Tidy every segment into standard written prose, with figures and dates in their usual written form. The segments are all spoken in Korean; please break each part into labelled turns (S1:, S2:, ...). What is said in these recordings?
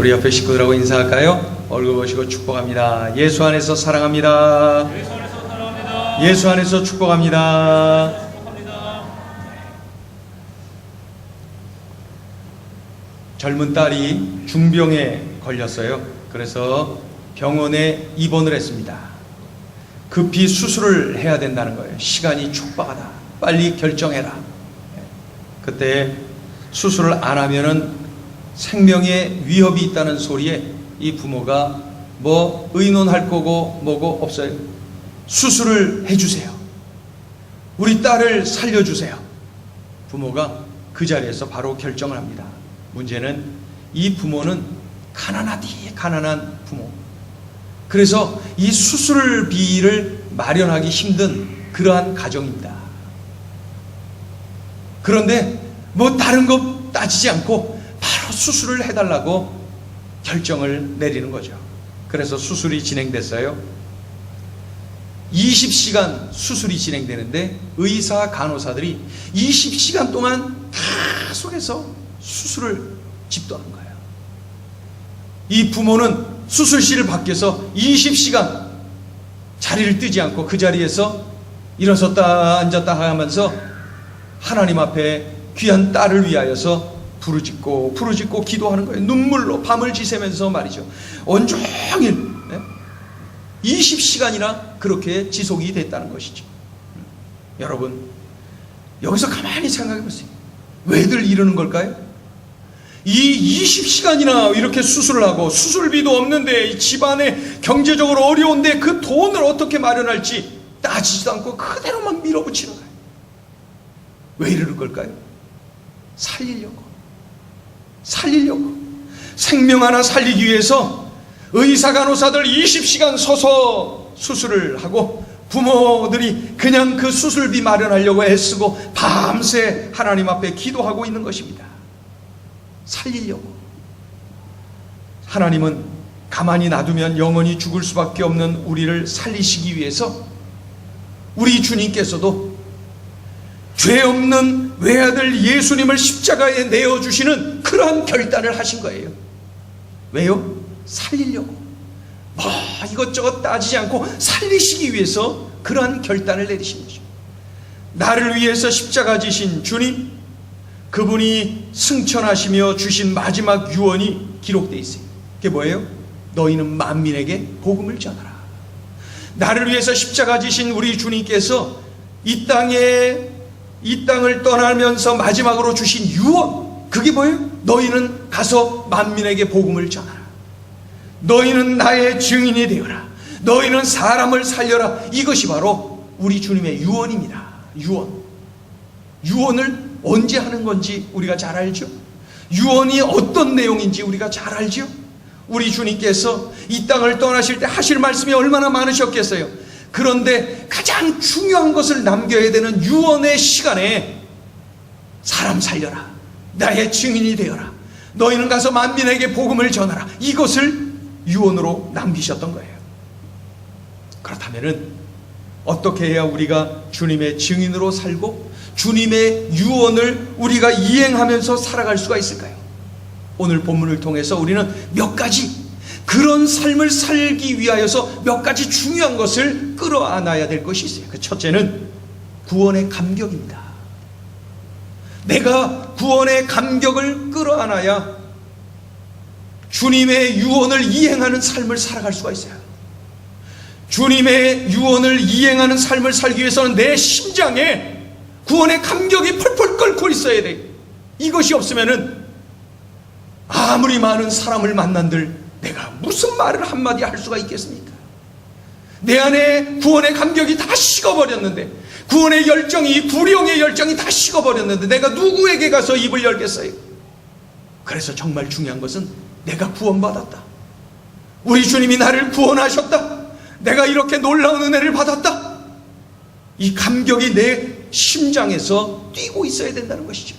S1: 우리 옆에 식구들하고 인사할까요? 얼굴 보시고 축복합니다. 예수 안에서 사랑합니다.
S2: 예수 안에서 사랑합니다.
S1: 예수 안에서 축복합니다.
S2: 축복합니다.
S1: 젊은 딸이 중병에 걸렸어요. 그래서 병원에 입원을 했습니다. 급히 수술을 해야 된다는 거예요. 시간이 촉박하다. 빨리 결정해라. 그때 수술을 안 하면은 생명에 위협이 있다는 소리에 이 부모가 뭐 의논할 거고 뭐고 없어요. 수술을 해주세요. 우리 딸을 살려주세요. 부모가 그 자리에서 바로 결정을 합니다. 문제는 이 부모는 가난한 부모. 그래서 이 수술비를 마련하기 힘든 그러한 가정입니다. 그런데 뭐 다른 거 따지지 않고 바로 수술을 해달라고 결정을 내리는 거죠. 그래서 수술이 진행됐어요. 20시간 수술이 진행되는데 의사 간호사들이 20시간 동안 계속해서 수술을 집도하는 거예요. 이 부모는 수술실 밖에서 20시간 자리를 뜨지 않고 그 자리에서 일어섰다 앉았다 하면서 하나님 앞에 귀한 딸을 위하여서 부르짖고 기도하는 거예요. 눈물로 밤을 지새면서 말이죠. 온종일 20시간이나 그렇게 지속이 됐다는 것이죠. 여러분, 여기서 가만히 생각해 보세요. 왜들 이러는 걸까요? 이 20시간이나 이렇게 수술을 하고 수술비도 없는데 집안에 경제적으로 어려운데 그 돈을 어떻게 마련할지 따지지도 않고 그대로만 밀어붙이는 거예요. 왜 이러는 걸까요? 살리려고. 생명 하나 살리기 위해서 의사 간호사들 20시간 서서 수술을 하고 부모들이 그냥 그 수술비 마련하려고 애쓰고 밤새 하나님 앞에 기도하고 있는 것입니다. 살리려고. 하나님은 가만히 놔두면 영원히 죽을 수밖에 없는 우리를 살리시기 위해서 우리 주님께서도 죄 없는 외아들 예수님을 십자가에 내어주시는 그러한 결단을 하신 거예요. 왜요? 살리려고. 뭐 이것저것 따지지 않고 살리시기 위해서 그러한 결단을 내리신 거죠. 나를 위해서 십자가 지신 주님, 그분이 승천하시며 주신 마지막 유언이 기록되어 있어요. 그게 뭐예요? 너희는 만민에게 복음을 전하라. 나를 위해서 십자가 지신 우리 주님께서 이 땅을 떠나면서 마지막으로 주신 유언, 그게 뭐예요? 너희는 가서 만민에게 복음을 전하라. 너희는 나의 증인이 되어라. 너희는 사람을 살려라. 이것이 바로 우리 주님의 유언입니다. 유언을 언제 하는 건지 우리가 잘 알죠. 유언이 어떤 내용인지 우리가 잘 알죠. 우리 주님께서 이 땅을 떠나실 때 하실 말씀이 얼마나 많으셨겠어요. 그런데 가장 중요한 것을 남겨야 되는 유언의 시간에 사람 살려라. 나의 증인이 되어라. 너희는 가서 만민에게 복음을 전하라. 이것을 유언으로 남기셨던 거예요. 그렇다면은 어떻게 해야 우리가 주님의 증인으로 살고 주님의 유언을 우리가 이행하면서 살아갈 수가 있을까요? 오늘 본문을 통해서 우리는 몇 가지 그런 삶을 살기 위하여서 몇 가지 중요한 것을 끌어안아야 될 것이 있어요. 그 첫째는 구원의 감격입니다. 내가 구원의 감격을 끌어안아야 주님의 유언을 이행하는 삶을 살아갈 수가 있어요. 주님의 유언을 이행하는 삶을 살기 위해서는 내 심장에 구원의 감격이 펄펄 끓고 있어야 돼. 이것이 없으면은 아무리 많은 사람을 만난들 내가 무슨 말을 한마디 할 수가 있겠습니까? 내 안에 구원의 감격이 다 식어버렸는데, 구원의 열정이, 구령의 열정이 다 식어버렸는데 내가 누구에게 가서 입을 열겠어요? 그래서 정말 중요한 것은 내가 구원받았다. 우리 주님이 나를 구원하셨다. 내가 이렇게 놀라운 은혜를 받았다. 이 감격이 내 심장에서 뛰고 있어야 된다는 것이죠.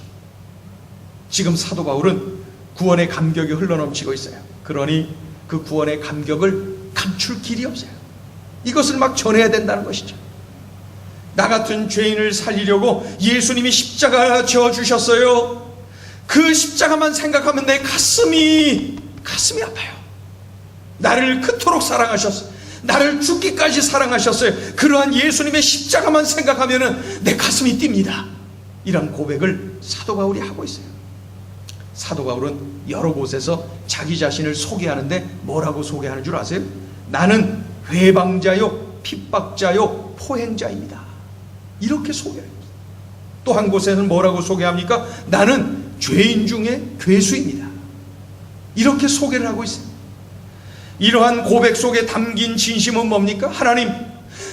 S1: 지금 사도 바울은 구원의 감격이 흘러넘치고 있어요. 그러니 그 구원의 감격을 감출 길이 없어요. 이것을 막 전해야 된다는 것이죠. 나 같은 죄인을 살리려고 예수님이 십자가 지어주셨어요. 그 십자가만 생각하면 내 가슴이 가슴이 아파요. 나를 그토록 사랑하셨어요. 나를 죽기까지 사랑하셨어요. 그러한 예수님의 십자가만 생각하면 내 가슴이 뜁니다. 이런 고백을 사도 바울이 하고 있어요. 사도 바울은 여러 곳에서 자기 자신을 소개하는데 뭐라고 소개하는 줄 아세요? 나는 회방자요 핍박자요 포행자입니다. 이렇게 소개해요. 또 한 곳에는 뭐라고 소개합니까? 나는 죄인 중에 괴수입니다. 이렇게 소개를 하고 있어요. 이러한 고백 속에 담긴 진심은 뭡니까? 하나님,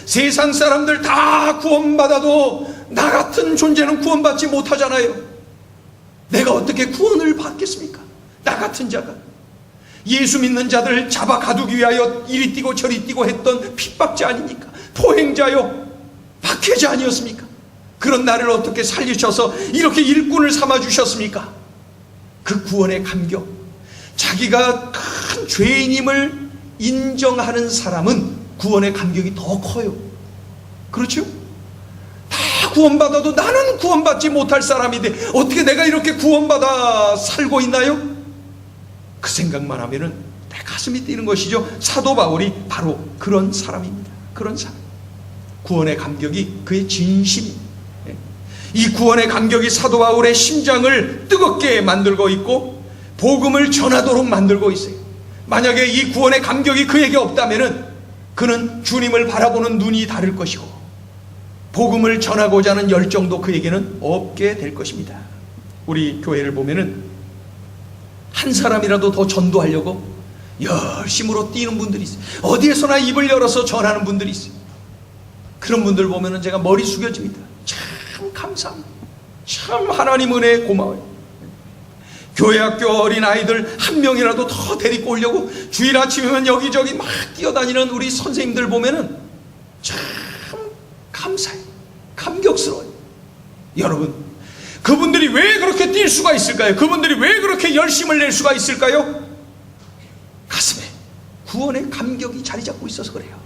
S1: 세상 사람들 다 구원받아도 나 같은 존재는 구원받지 못하잖아요. 내가 어떻게 구원을 받겠습니까? 나 같은 자가. 예수 믿는 자들 잡아 가두기 위하여 이리 뛰고 저리 뛰고 했던 핍박자 아닙니까? 포행자요 박해자 아니었습니까? 그런 나를 어떻게 살리셔서 이렇게 일꾼을 삼아주셨습니까? 그 구원의 감격, 자기가 큰 죄인임을 인정하는 사람은 구원의 감격이 더 커요. 그렇죠? 다 구원받아도 나는 구원받지 못할 사람인데 어떻게 내가 이렇게 구원받아 살고 있나요? 그 생각만 하면은 내 가슴이 뛰는 것이죠. 사도 바울이 바로 그런 사람입니다. 그런 사람. 구원의 감격이 그의 진심입니다. 이 구원의 감격이 사도 바울의 심장을 뜨겁게 만들고 있고 복음을 전하도록 만들고 있어요. 만약에 이 구원의 감격이 그에게 없다면은 그는 주님을 바라보는 눈이 다를 것이고 복음을 전하고자 하는 열정도 그에게는 없게 될 것입니다. 우리 교회를 보면은 한 사람이라도 더 전도하려고 열심으로 뛰는 분들이 있어요. 어디에서나 입을 열어서 전하는 분들이 있어요. 그런 분들 보면은 제가 머리 숙여집니다. 참 감사합니다. 참 하나님 은혜에 고마워요. 교회 학교 어린 아이들 한 명이라도 더 데리고 오려고 주일 아침이면 여기저기 막 뛰어다니는 우리 선생님들 보면은 참 감사해요. 감격스러워요. 여러분, 그분들이 왜 그렇게 뛸 수가 있을까요? 그분들이 왜 그렇게 열심을 낼 수가 있을까요? 가슴에 구원의 감격이 자리 잡고 있어서 그래요.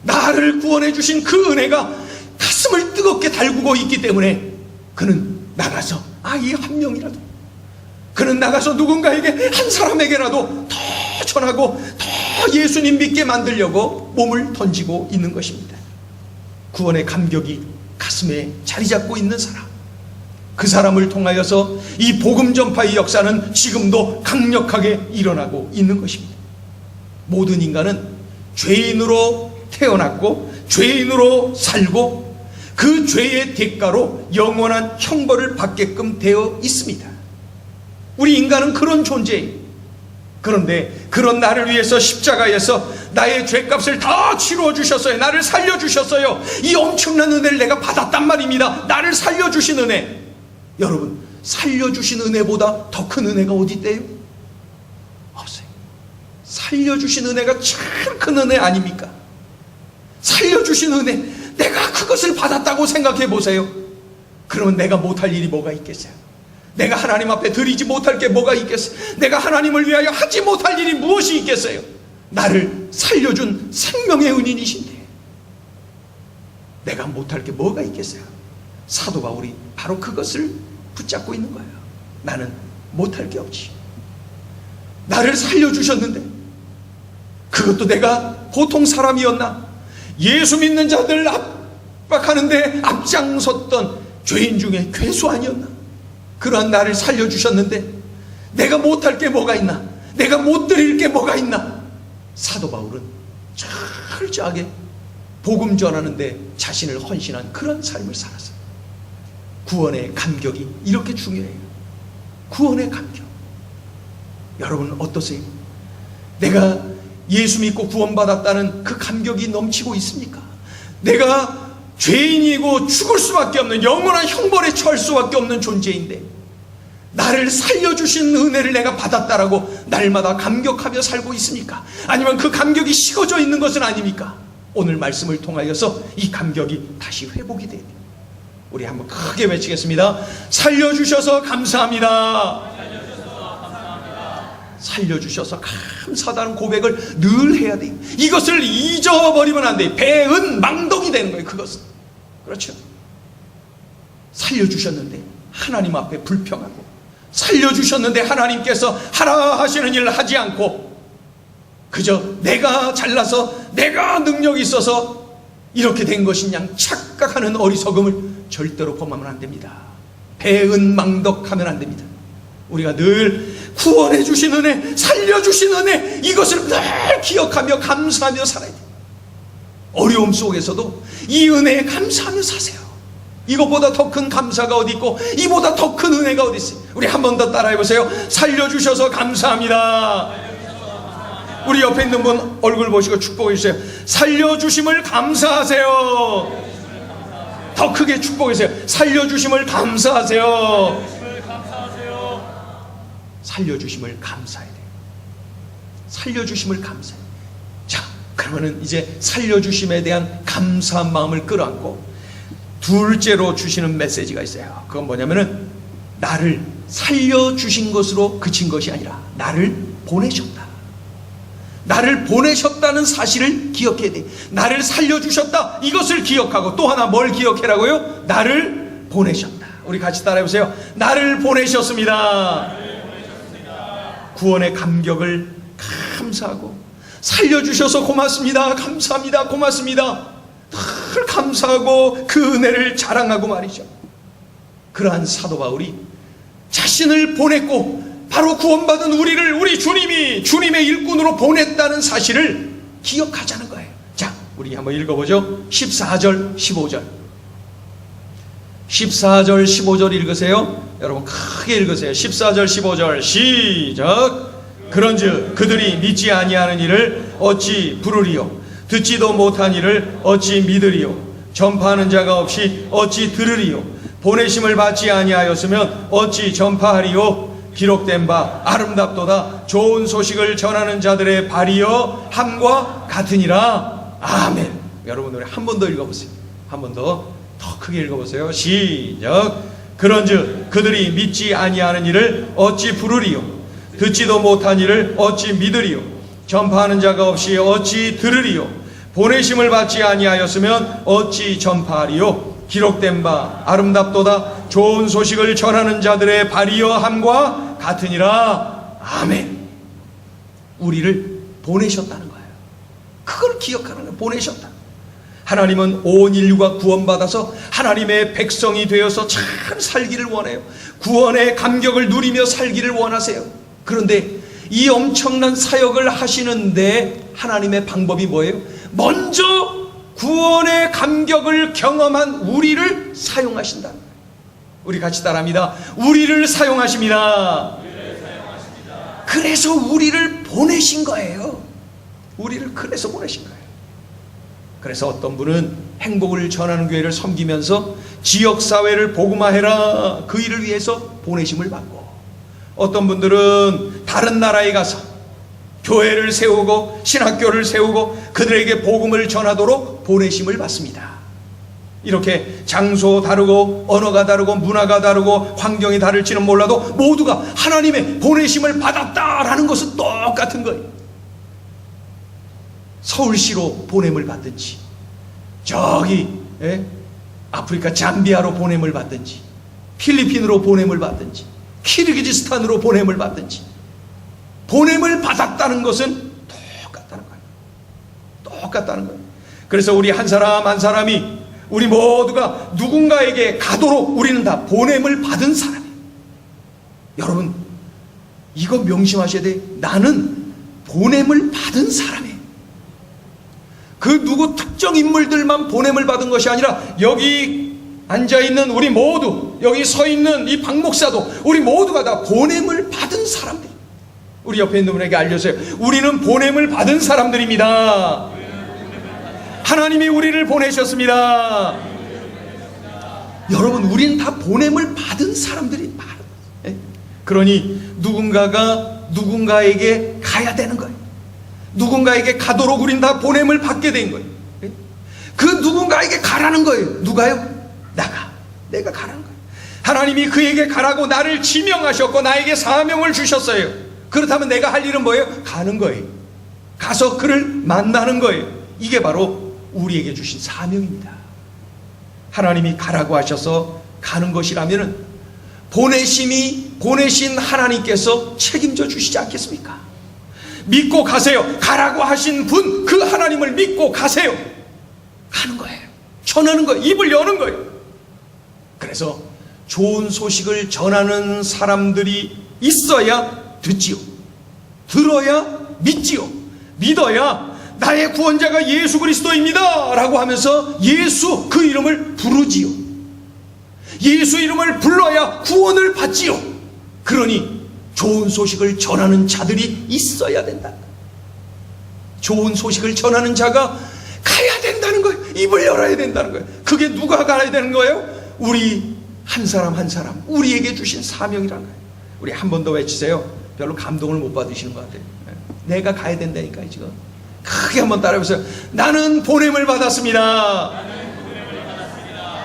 S1: 나를 구원해 주신 그 은혜가 가슴을 뜨겁게 달구고 있기 때문에 그는 나가서 아이 한 명이라도, 그는 나가서 누군가에게 한 사람에게라도 더 전하고 더 예수님 믿게 만들려고 몸을 던지고 있는 것입니다. 구원의 감격이 가슴에 자리 잡고 있는 사람, 그 사람을 통하여서 이 복음 전파의 역사는 지금도 강력하게 일어나고 있는 것입니다. 모든 인간은 죄인으로 태어났고 죄인으로 살고 그 죄의 대가로 영원한 형벌을 받게끔 되어 있습니다. 우리 인간은 그런 존재예요. 그런데 그런 나를 위해서 십자가에서 나의 죄값을 다 치루어 주셨어요. 나를 살려주셨어요. 이 엄청난 은혜를 내가 받았단 말입니다. 나를 살려주신 은혜. 여러분, 살려주신 은혜보다 더 큰 은혜가 어디 있대요? 없어요. 살려주신 은혜가 참 큰 은혜 아닙니까? 살려주신 은혜, 내가 그것을 받았다고 생각해 보세요. 그러면 내가 못할 일이 뭐가 있겠어요? 내가 하나님 앞에 드리지 못할 게 뭐가 있겠어요? 내가 하나님을 위하여 하지 못할 일이 무엇이 있겠어요? 나를 살려준 생명의 은인이신데 내가 못할 게 뭐가 있겠어요? 사도 바울이 바로 그것을 붙잡고 있는 거예요. 나는 못할 게 없지. 나를 살려주셨는데 그것도 내가 보통 사람이었나? 예수 믿는 자들 압박하는데 앞장섰던 죄인 중에 괴수 아니었나? 그러한 나를 살려주셨는데 내가 못할 게 뭐가 있나? 내가 못 드릴 게 뭐가 있나? 사도 바울은 철저하게 복음 전하는데 자신을 헌신한 그런 삶을 살았어요. 구원의 감격이 이렇게 중요해요. 구원의 감격. 여러분 어떠세요? 내가 예수 믿고 구원받았다는 그 감격이 넘치고 있습니까? 내가 죄인이고 죽을 수밖에 없는, 영원한 형벌에 처할 수밖에 없는 존재인데 나를 살려주신 은혜를 내가 받았다라고 날마다 감격하며 살고 있습니까? 아니면 그 감격이 식어져 있는 것은 아닙니까? 오늘 말씀을 통하여서 이 감격이 다시 회복이 돼야 돼요. 우리 한번 크게 외치겠습니다. 살려주셔서 감사합니다. 살려주셔서 감사하다는 고백을 늘 해야 돼요. 이것을 잊어버리면 안 돼요. 배은망덕이 되는 거예요. 그것은. 그렇죠. 살려주셨는데 하나님 앞에 불평하고 살려주셨는데 하나님께서 하라 하시는 일을 하지 않고 그저 내가 잘나서 내가 능력이 있어서 이렇게 된 것이냐 착각하는 어리석음을 절대로 범하면 안 됩니다. 배은망덕하면 안 됩니다. 우리가 늘 구원해 주신 은혜, 살려주신 은혜, 이것을 늘 기억하며 감사하며 살아야 돼요. 어려움 속에서도 이 은혜에 감사하며 사세요. 이것보다 더 큰 감사가 어디 있고 이보다 더 큰 은혜가 어디 있어요. 우리 한 번 더 따라해 보세요. 살려주셔서 감사합니다. 우리 옆에 있는 분 얼굴 보시고 축복해 주세요. 살려주심을 감사하세요. 더 크게 축복해 주세요. 살려주심을 감사하세요. 살려주심을 감사해야 돼요. 살려주심을 감사해요. 자, 그러면은 이제 살려주심에 대한 감사한 마음을 끌어안고 둘째로 주시는 메시지가 있어요. 그건 뭐냐면은 나를 살려주신 것으로 그친 것이 아니라 나를 보내셨다. 나를 보내셨다는 사실을 기억해야 돼. 나를 살려주셨다, 이것을 기억하고 또 하나 뭘 기억해라고요? 나를 보내셨다. 우리 같이 따라해보세요. 나를 보내셨습니다. 구원의 감격을 감사하고 살려주셔서 고맙습니다, 감사합니다, 고맙습니다 늘 감사하고 그 은혜를 자랑하고 말이죠. 그러한 사도 바울이 자신을 보냈고 바로 구원받은 우리를 우리 주님이 주님의 일꾼으로 보냈다는 사실을 기억하자는 거예요. 자, 우리 한번 읽어보죠. 14절 15절 14절 15절 읽으세요. 여러분 크게 읽으세요. 14절 15절 시작. 그런즉 그들이 믿지 아니하는 일을 어찌 부르리요? 듣지도 못한 일을 어찌 믿으리요? 전파하는 자가 없이 어찌 들으리요? 보내심을 받지 아니하였으면 어찌 전파하리요? 기록된 바 아름답도다 좋은 소식을 전하는 자들의 발이여 함과 같으니라. 아멘. 여러분 우리 한 번 더 읽어보세요. 한 번 더 크게 읽어보세요. 시작. 그런즉 그들이 믿지 아니하는 일을 어찌 부르리요? 듣지도 못한 일을 어찌 믿으리요? 전파하는 자가 없이 어찌 들으리요? 보내심을 받지 아니하였으면 어찌 전파하리요? 기록된 바 아름답도다 좋은 소식을 전하는 자들의 발이여 함과 같으니라. 아멘. 우리를 보내셨다는 거예요. 그걸 기억하는 거예요. 보내셨다. 하나님은 온 인류가 구원받아서 하나님의 백성이 되어서 잘 살기를 원해요. 구원의 감격을 누리며 살기를 원하세요. 그런데 이 엄청난 사역을 하시는데 하나님의 방법이 뭐예요? 먼저 구원의 감격을 경험한 우리를 사용하신다. 우리 같이 따라합니다. 우리를 사용하십니다. 그래서 우리를 보내신 거예요. 우리를 그래서 보내신 거예요. 그래서 어떤 분은 행복을 전하는 교회를 섬기면서 지역사회를 복음화해라, 그 일을 위해서 보내심을 받고, 어떤 분들은 다른 나라에 가서 교회를 세우고 신학교를 세우고 그들에게 복음을 전하도록 보내심을 받습니다. 이렇게 장소 다르고 언어가 다르고 문화가 다르고 환경이 다를지는 몰라도 모두가 하나님의 보내심을 받았다라는 것은 똑같은 거예요. 서울시로 보냄을 받든지, 저기 아프리카 잠비아로 보냄을 받든지, 필리핀으로 보냄을 받든지, 키르기즈스탄으로 보냄을 받든지, 보냄을 받았다는 것은 똑같다는 거예요. 똑같다는 거예요. 그래서 우리 한 사람 한 사람이, 우리 모두가 누군가에게 가도록 우리는 다 보냄을 받은 사람이에요. 여러분 이거 명심하셔야 돼요. 나는 보냄을 받은 사람이에요. 그 누구 특정 인물들만 보냄을 받은 것이 아니라 여기 앉아있는 우리 모두, 여기 서있는 이 박 목사도 우리 모두가 다 보냄을 받은 사람들. 우리 옆에 있는 분에게 알려주세요. 우리는 보냄을 받은 사람들입니다. 하나님이 우리를 보내셨습니다. 여러분 우리는 다 보냄을 받은 사람들이 많아요. 그러니 누군가가 누군가에게 가야 되는 거예요. 누군가에게 가도록 우린 다 보냄을 받게 된 거예요. 그 누군가에게 가라는 거예요. 누가요? 내가 가라는 거예요. 하나님이 그에게 가라고 나를 지명하셨고 나에게 사명을 주셨어요. 그렇다면 내가 할 일은 뭐예요? 가는 거예요. 가서 그를 만나는 거예요. 이게 바로 우리에게 주신 사명입니다. 하나님이 가라고 하셔서 가는 것이라면 보내심이 보내신 하나님께서 책임져 주시지 않겠습니까? 믿고 가세요. 가라고 하신 분, 그 하나님을 믿고 가세요. 가는 거예요. 전하는 거예요. 입을 여는 거예요. 그래서 좋은 소식을 전하는 사람들이 있어야 듣지요. 들어야 믿지요. 믿어야 나의 구원자가 예수 그리스도입니다 라고 하면서 예수 그 이름을 부르지요. 예수 이름을 불러야 구원을 받지요. 그러니 좋은 소식을 전하는 자들이 있어야 된다. 좋은 소식을 전하는 자가 가야 된다는 거예요. 입을 열어야 된다는 거예요. 그게 누가 가야 되는 거예요? 우리 한 사람 한 사람, 우리에게 주신 사명이라는 거예요. 우리 한 번 더 외치세요. 별로 감동을 못 받으시는 것 같아요. 내가 가야 된다니까요. 지금 크게 한번 따라해보세요. 나는 보냄을 받았습니다.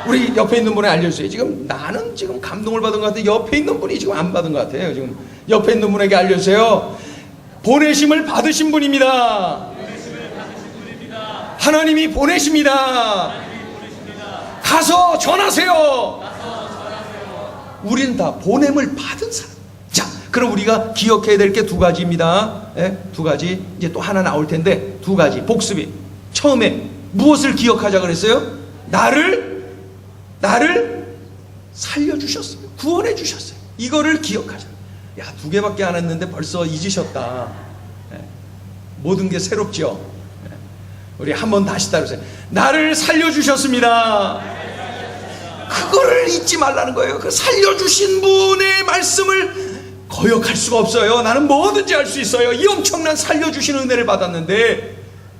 S1: 우리 옆에 있는 분에 알려주세요. 지금 나는 지금 감동을 받은 것 같아요. 옆에 있는 분이 지금 안 받은 것 같아요. 지금 옆에 있는 분에게 알려주세요. 보내심을 받으신 분입니다. 하나님이 보내십니다. 가서 전하세요. 우리는 다 보냄을 받은 사람. 자, 그럼 우리가 기억해야 될 게 두 가지입니다. 두 가지. 이제 또 하나 나올 텐데 두 가지 복습이. 처음에 무엇을 기억하자 그랬어요? 나를 살려주셨어요. 구원해 주셨어요. 이거를 기억하자. 야, 두 개밖에 안 했는데 벌써 잊으셨다. 모든 게 새롭죠. 우리 한번 다시 따르세요. 나를 살려주셨습니다. 그거를 잊지 말라는 거예요. 그 살려주신 분의 말씀을 거역할 수가 없어요. 나는 뭐든지 할 수 있어요. 이 엄청난 살려주신 은혜를 받았는데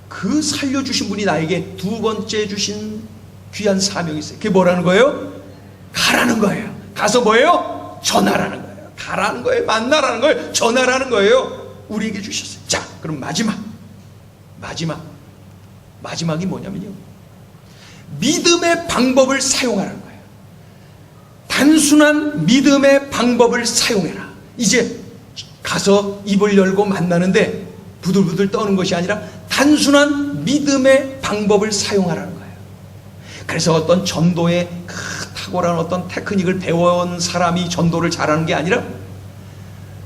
S1: 그 살려주신 분이 나에게 두 번째 주신 귀한 사명이 있어요. 그게 뭐라는 거예요? 가라는 거예요. 가서 뭐예요? 전하라는 거예요. 가라는 거예요. 만나라는 거예요. 전하라는 거예요. 우리에게 주셨어요. 자, 그럼 마지막이 뭐냐면요, 믿음의 방법을 사용하라는 거예요. 단순한 믿음의 방법을 사용해라. 이제 가서 입을 열고 만나는데 부들부들 떠는 것이 아니라 단순한 믿음의 방법을 사용하라는 거예요. 그래서 어떤 전도의 탁월한 어떤 테크닉을 배워온 사람이 전도를 잘하는 게 아니라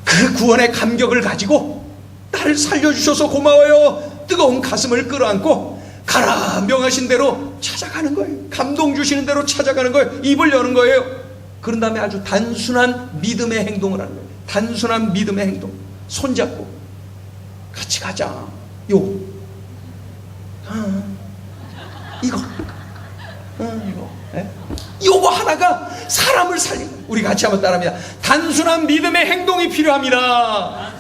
S1: 그 구원의 감격을 가지고 나를 살려주셔서 고마워요. 뜨거운 가슴을 끌어안고 가라 명하신 대로 찾아가는 거예요. 감동 주시는 대로 찾아가는 거예요. 입을 여는 거예요. 그런 다음에 아주 단순한 믿음의 행동을 하는 거예요. 단순한 믿음의 행동. 손잡고 같이 가자. 이거 요거 하나가 사람을 살리는 거예요. 우리 같이 한번 따라합니다. 단순한 믿음의 행동이 필요합니다.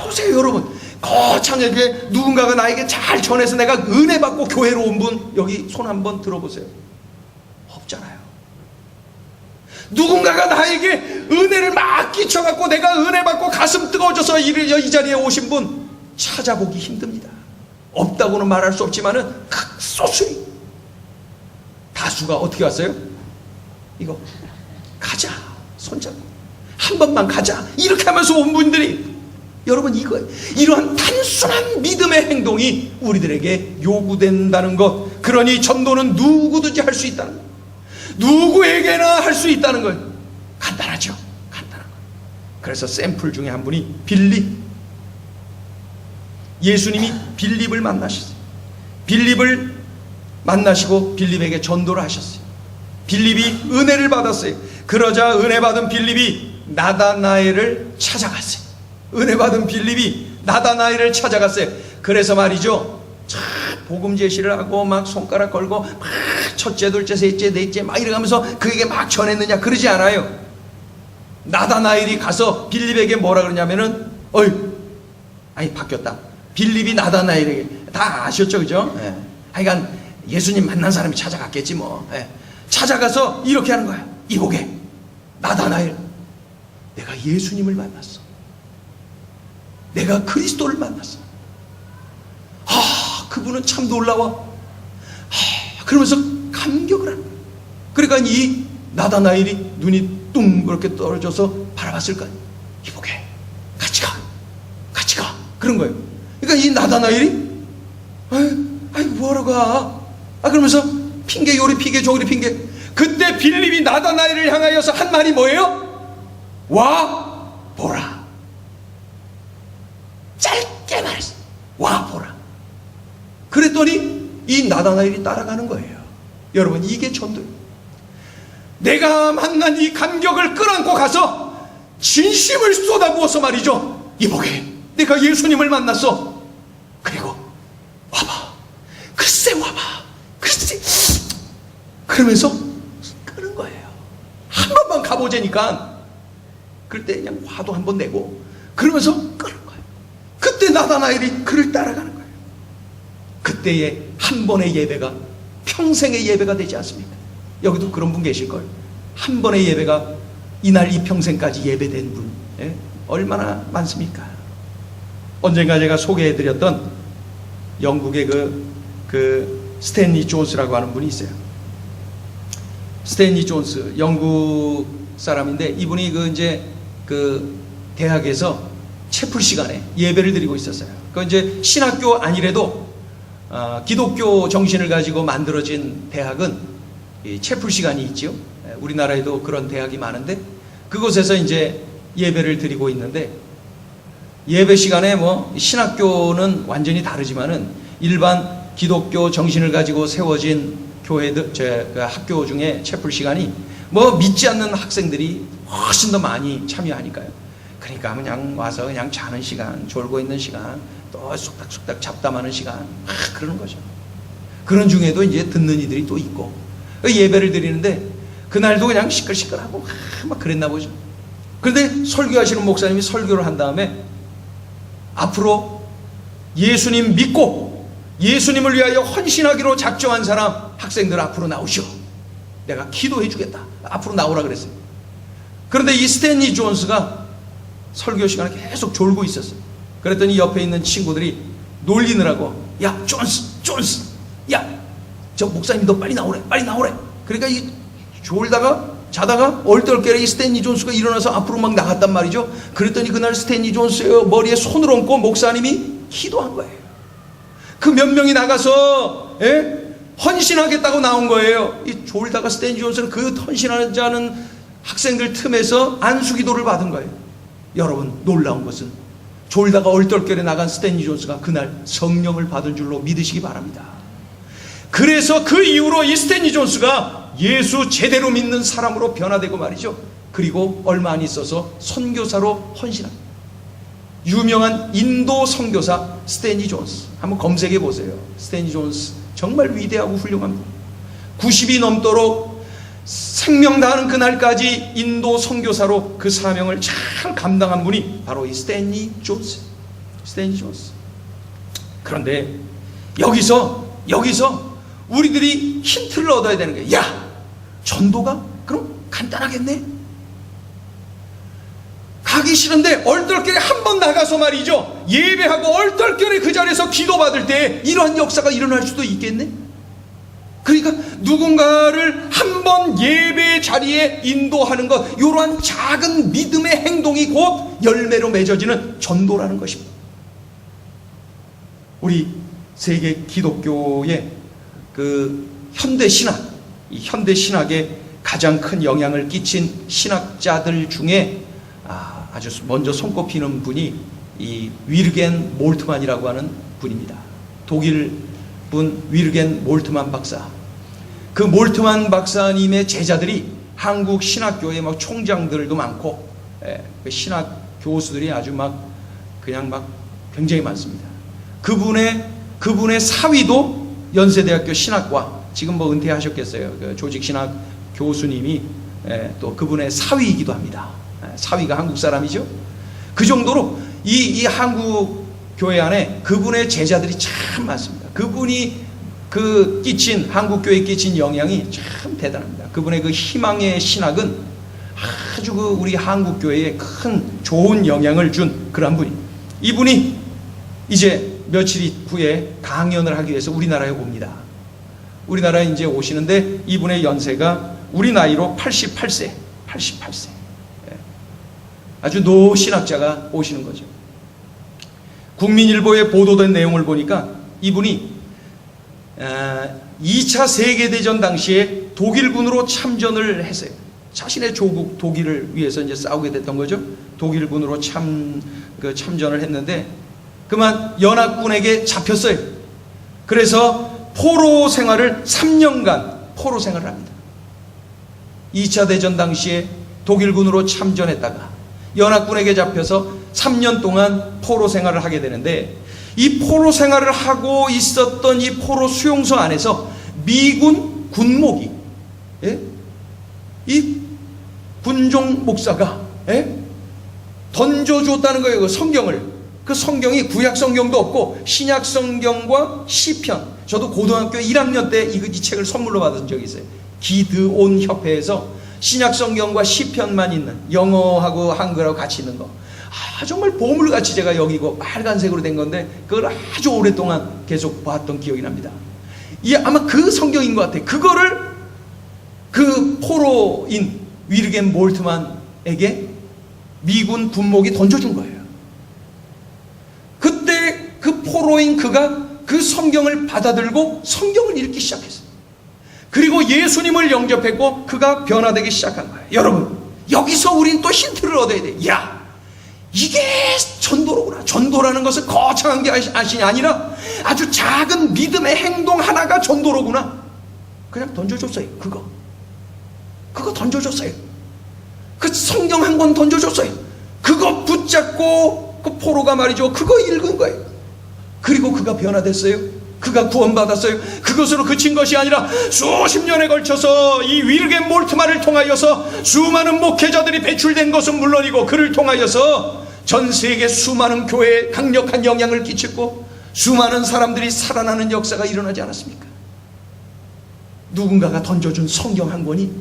S1: 보세요 여러분, 거창하게 누군가가 나에게 잘 전해서 내가 은혜 받고 교회로 온 분 여기 손 한번 들어보세요. 없잖아요. 누군가가 나에게 은혜를 막 끼쳐갖고 내가 은혜 받고 가슴 뜨거워져서 이 자리에 오신 분 찾아보기 힘듭니다. 없다고는 말할 수 없지만은 극소수이. 다수가 어떻게 왔어요? 이거 가자, 손잡고 한 번만 가자 이렇게 하면서 온 분들이, 여러분 이러한 단순한 믿음의 행동이 우리들에게 요구된다는 것. 그러니 전도는 누구든지 할 수 있다는 것, 누구에게나 할 수 있다는 것. 간단하죠. 간단한 것. 그래서 샘플 중에 한 분이 빌립. 예수님이 빌립을 만나셨어요. 빌립을 만나시고 빌립에게 전도를 하셨어요. 빌립이 은혜를 받았어요. 그러자 은혜 받은 빌립이 나다나엘을 찾아갔어요. 은혜 받은 빌립이 나다나엘을 찾아갔어요. 그래서 말이죠, 복음 제시를 하고 막 손가락 걸고 막 첫째, 둘째, 셋째, 넷째 막 이러면서 그에게 막 전했느냐? 그러지 않아요. 나다나엘이 가서 빌립에게 뭐라 그러냐면은 바뀌었다. 빌립이 나다나엘에게, 다 아셨죠, 그죠? 하여간 예수님 만난 사람이 찾아갔겠지 뭐. 찾아가서 이렇게 하는 거야. 이보게 나다나엘, 내가 예수님을 만났어. 내가 그리스도를 만났어. 그분은 참 놀라워. 그러면서 감격을 하는 거야. 그러니까 이 나다나엘이 눈이 뚱 그렇게 떨어져서 바라봤을 거야. 이보게 같이 가 그런 거예요. 그러니까 이 나다나엘이 뭐하러 가? 그러면서 핑계 요리 핑계 저리 핑계. 그때 빌립이 나다나엘을 향하여서 한 말이 뭐예요? 와 보라. 짧게 말했어. 와 보라. 그랬더니 이 나다나엘이 따라가는 거예요. 여러분, 이게 전도예요. 내가 만난 이 감격을 끌어안고 가서 진심을 쏟아부어서 말이죠. 이보게, 내가 예수님을 만났어. 그리고 와봐. 글쎄 와봐. 글쎄. 그러면서 끄는 거예요. 한 번만 가보자니까. 그때 그냥 화도 한 번 내고 그러면서 끄는 거예요. 그때 나다나엘이 그를 따라가는 거예요. 그때의 한 번의 예배가 평생의 예배가 되지 않습니까? 여기도 그런 분 계실걸. 한 번의 예배가 이날 이 평생까지 예배된 분, 얼마나 많습니까? 언젠가 제가 소개해드렸던 영국의 그 스탠리 존스라고 하는 분이 있어요. 스탠리 존스, 영국 사람인데, 이분이 그 대학에서 채플 시간에 예배를 드리고 있었어요. 그 이제 신학교 아니래도 기독교 정신을 가지고 만들어진 대학은 이 채플 시간이 있죠. 우리나라에도 그런 대학이 많은데, 그곳에서 이제 예배를 드리고 있는데, 예배 시간에 뭐 신학교는 완전히 다르지만은 일반 기독교 정신을 가지고 세워진 교회들, 그 학교 중에 채플 시간이 뭐 믿지 않는 학생들이 훨씬 더 많이 참여하니까요. 그러니까 그냥 와서 그냥 자는 시간, 졸고 있는 시간, 또 쑥닥쑥닥 잡담하는 시간, 그러는 거죠. 그런 중에도 이제 듣는 이들이 또 있고, 예배를 드리는데 그날도 그냥 시끌시끌하고 막 그랬나 보죠. 그런데 설교하시는 목사님이 설교를 한 다음에 앞으로 예수님 믿고 예수님을 위하여 헌신하기로 작정한 사람, 학생들 앞으로 나오시오. 내가 기도해 주겠다. 앞으로 나오라 그랬어요. 그런데 이 스탠리 존스가 설교 시간에 계속 졸고 있었어요. 그랬더니 옆에 있는 친구들이 놀리느라고, 야 존스, 야 저 목사님 너 빨리 나오래. 그러니까 이 졸다가 자다가 얼떨결에 이 스탠리 존스가 일어나서 앞으로 막 나갔단 말이죠. 그랬더니 그날 스탠리 존스의 머리에 손을 얹고 목사님이 기도한 거예요. 그 몇 명이 나가서 헌신하겠다고 나온 거예요. 이 졸다가 스탠리 존스는 그 헌신하지 않은 학생들 틈에서 안수기도를 받은 거예요. 여러분, 놀라운 것은 졸다가 얼떨결에 나간 스탠리 존스가 그날 성령을 받은 줄로 믿으시기 바랍니다. 그래서 그 이후로 이 스탠리 존스가 예수 제대로 믿는 사람으로 변화되고 말이죠. 그리고 얼마 안 있어서 선교사로 헌신합니다. 유명한 인도 선교사 스탠리 존스, 한번 검색해 보세요. 스탠리 존스 정말 위대하고 훌륭합니다. 90이 넘도록 생명 다하는 그날까지 인도 선교사로 그 사명을 잘 감당한 분이 바로 이 스탠리 존스. 그런데 여기서 우리들이 힌트를 얻어야 되는 거예요. 야, 전도가 그럼 간단하겠네? 가기 싫은데 얼떨결에 한 번 나가서 말이죠, 예배하고 얼떨결에 그 자리에서 기도받을 때 이러한 역사가 일어날 수도 있겠네? 그러니까 누군가를 한 번 예배 자리에 인도하는 것, 이러한 작은 믿음의 행동이 곧 열매로 맺어지는 전도라는 것입니다. 우리 세계 기독교의 그 현대 신학, 이 현대 신학에 가장 큰 영향을 끼친 신학자들 중에 아주 먼저 손꼽히는 분이 이 위르겐 몰트만이라고 하는 분입니다. 독일 분 위르겐 몰트만 박사. 그 몰트만 박사님의 제자들이 한국 신학교에 막 총장들도 많고, 그 신학 교수들이 아주 그냥 굉장히 많습니다. 그분의 사위도 연세대학교 신학과, 지금 뭐 은퇴하셨겠어요. 그 조직신학 교수님이 또 그분의 사위이기도 합니다. 사위가 한국 사람이죠. 그 정도로 이 한국 교회 안에 그분의 제자들이 참 많습니다. 그분이 한국 교회에 끼친 영향이 참 대단합니다. 그분의 그 희망의 신학은 아주 우리 한국 교회에 큰 좋은 영향을 준 그런 분이. 이분이 이제 며칠 후에 강연을 하기 위해서 우리나라에 옵니다. 우리나라에 이제 오시는데 이분의 연세가 우리 나이로 88세. 아주 노신학자가 오시는 거죠. 국민일보에 보도된 내용을 보니까 이분이 2차 세계대전 당시에 독일군으로 참전을 했어요. 자신의 조국 독일을 위해서 이제 싸우게 됐던 거죠. 독일군으로 참전을 했는데 그만 연합군에게 잡혔어요. 그래서 포로 생활을 3년간 포로 생활을 합니다. 2차 대전 당시에 독일군으로 참전했다가 연합군에게 잡혀서 3년 동안 포로 생활을 하게 되는데, 이 포로 생활을 하고 있었던 이 포로 수용소 안에서 미군 군목이, 이 군종 목사가 던져줬다는 거예요. 그 성경을. 그 성경이 구약 성경도 없고 신약 성경과 시편. 저도 고등학교 1학년 때 이 책을 선물로 받은 적이 있어요. 기드온 협회에서 신약 성경과 시편만 있는, 영어하고 한글하고 같이 있는 거. 정말 보물같이 제가 여기고 빨간색으로 된 건데 그걸 아주 오랫동안 계속 봤던 기억이 납니다. 아마 그 성경인 것 같아요. 그거를 그 포로인 위르겐 몰트만에게 미군 군목이 던져준 거예요. 그때 그 포로인 그가 그 성경을 받아들고 성경을 읽기 시작했어요. 그리고 예수님을 영접했고 그가 변화되기 시작한 거예요. 여러분, 여기서 우린 또 힌트를 얻어야 돼. 이게 전도로구나. 전도라는 것은 거창한 게 아니라 아주 작은 믿음의 행동 하나가 전도로구나. 그냥 던져줬어요. 그거 던져줬어요. 그 성경 한 권 던져줬어요. 그거 붙잡고 그 포로가 말이죠, 그거 읽은 거예요. 그리고 그가 변화됐어요. 그가 구원받았어요. 그것으로 그친 것이 아니라 수십 년에 걸쳐서 이 위르겐 몰트만을 통하여서 수많은 목회자들이 배출된 것은 물론이고 그를 통하여서 전 세계 수많은 교회에 강력한 영향을 끼쳤고 수많은 사람들이 살아나는 역사가 일어나지 않았습니까? 누군가가 던져준 성경 한 권이